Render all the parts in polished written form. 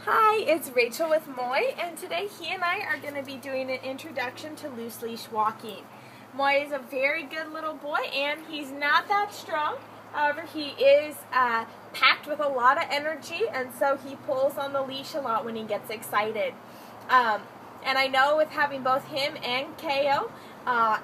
Hi, it's Rachel with Moy, and today he and I are going to be doing an introduction to loose leash walking. Moy is a very good little boy, and he's not that strong. However, he is packed with a lot of energy, and so he pulls on the leash a lot when he gets excited. And I know with having both him and KO,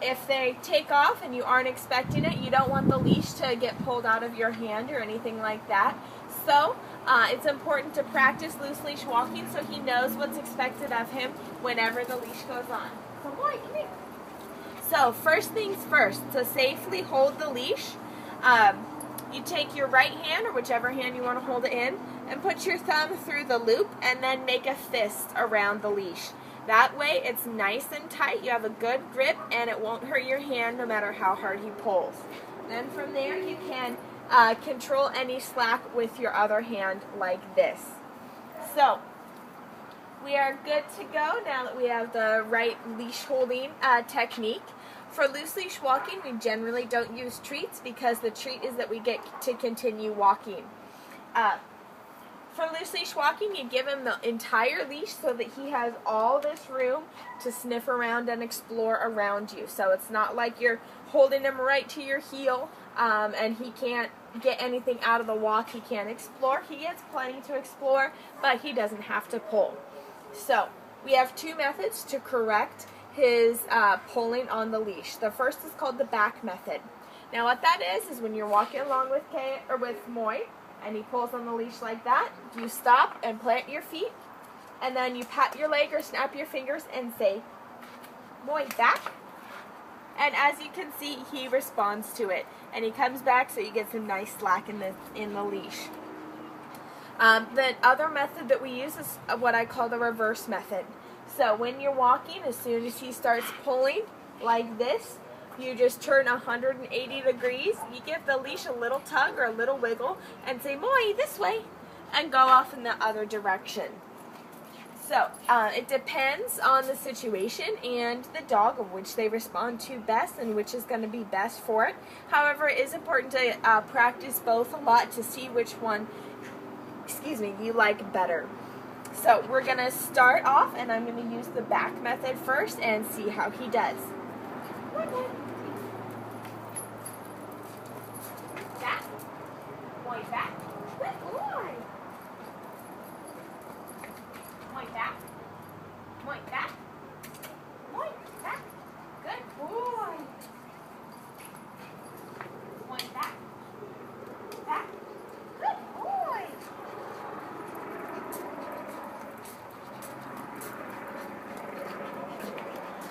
if they take off and you aren't expecting it, you don't want the leash to get pulled out of your hand or anything like that. So it's important to practice loose leash walking so he knows what's expected of him whenever the leash goes on. So boy, come here. So first things first, to safely hold the leash, you take your right hand, or whichever hand you want to hold it in, and put your thumb through the loop and then make a fist around the leash. That way it's nice and tight, you have a good grip, and it won't hurt your hand no matter how hard he pulls. Then from there you can control any slack with your other hand like this. So we are good to go now that we have the right leash holding technique. For loose leash walking, we generally don't use treats because the treat is that we get to continue walking. For loose leash walking, you give him the entire leash so that he has all this room to sniff around and explore around you. So it's not like you're holding him right to your heel and he can't get anything out of the walk. He can't explore. He gets plenty to explore, but he doesn't have to pull. So we have two methods to correct his pulling on the leash. The first is called the back method. Now what that is when you're walking along with Moy, and he pulls on the leash like that, you stop and plant your feet, and then you pat your leg or snap your fingers and say, Moy, back. And as you can see, he responds to it, and he comes back so you get some nice slack in the leash. The other method that we use is what I call the reverse method. So when you're walking, as soon as he starts pulling like this, you just turn 180 degrees, you give the leash a little tug or a little wiggle, and say, Moy, this way, and go off in the other direction. So it depends on the situation and the dog of which they respond to best and which is going to be best for it. However, it is important to practice both a lot to see which one, you like better. So we're going to start off, and I'm going to use the back method first and see how he does. Back. Moy, back. Good boy. Moy, back. Moy, back. Moy, back. Good boy. Moy, back. Back. Good boy.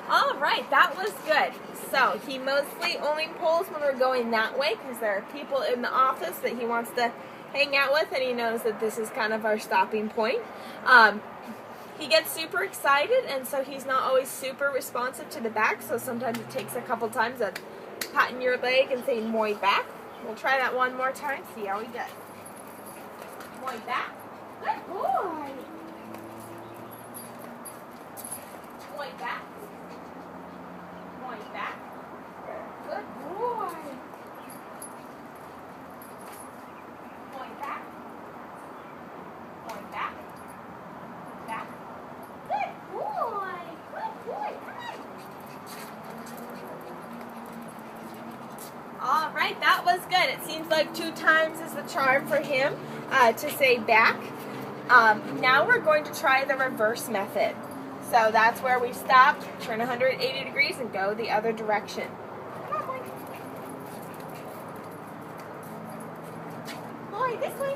All right, that was good. So he mostly only pulls when we're going that way because there are people in the office that he wants to hang out with, and he knows that this is kind of our stopping point. He gets super excited, and so he's not always super responsive to the back, so sometimes it takes a couple times of patting your leg and saying, Moy, back. We'll try that one more time, see how he does. Moy, back. Good boy. Moy, back. Moy, back. Good boy. Moy, back. Moy, back. Back. Good boy. Good boy. Come on. All right, that was good. It seems like 2 times is the charm for him to say back. Now we're going to try the reverse method. So that's where we stop, turn 180 degrees, and go the other direction. Come on, Moy. Moy, this way.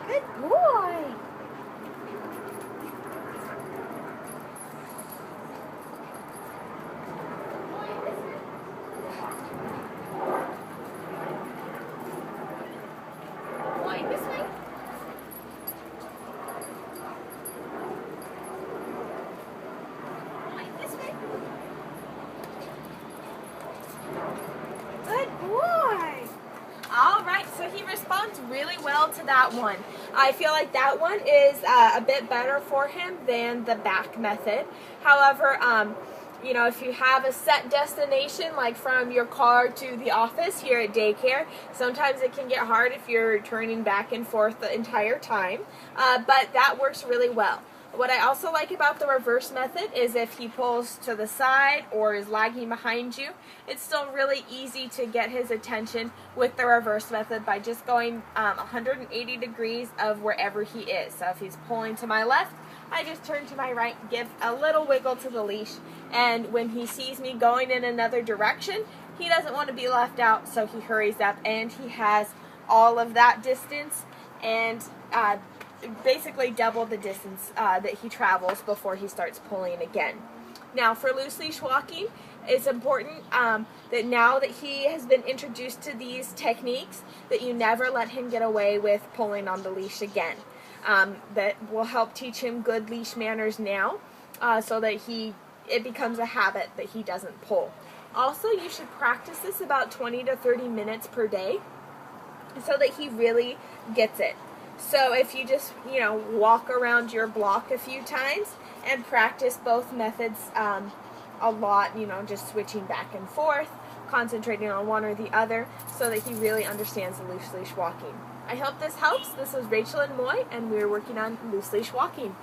Good boy. Moy, this way. Moy, this way. Good boy. All right, so he responds really well to that one. I feel like that one is a bit better for him than the back method. However, You know, if you have a set destination, like from your car to the office here at daycare, sometimes it can get hard if you're turning back and forth the entire time, but that works really well. What I also like about the reverse method is if he pulls to the side or is lagging behind you, it's still really easy to get his attention with the reverse method by just going 180 degrees of wherever he is. So if he's pulling to my left, I just turn to my right, give a little wiggle to the leash, and when he sees me going in another direction, he doesn't want to be left out, so he hurries up, and he has all of that distance and basically double the distance that he travels before he starts pulling again. Now, for loose leash walking, it's important that now that he has been introduced to these techniques, that you never let him get away with pulling on the leash again. That will help teach him good leash manners now, so that it becomes a habit that he doesn't pull. Also, you should practice this about 20 to 30 minutes per day so that he really gets it. So if you just, walk around your block a few times and practice both methods a lot, just switching back and forth, concentrating on one or the other, so that he really understands the loose leash walking. I hope this helps. This was Rachel and Moy, and we're working on loose leash walking.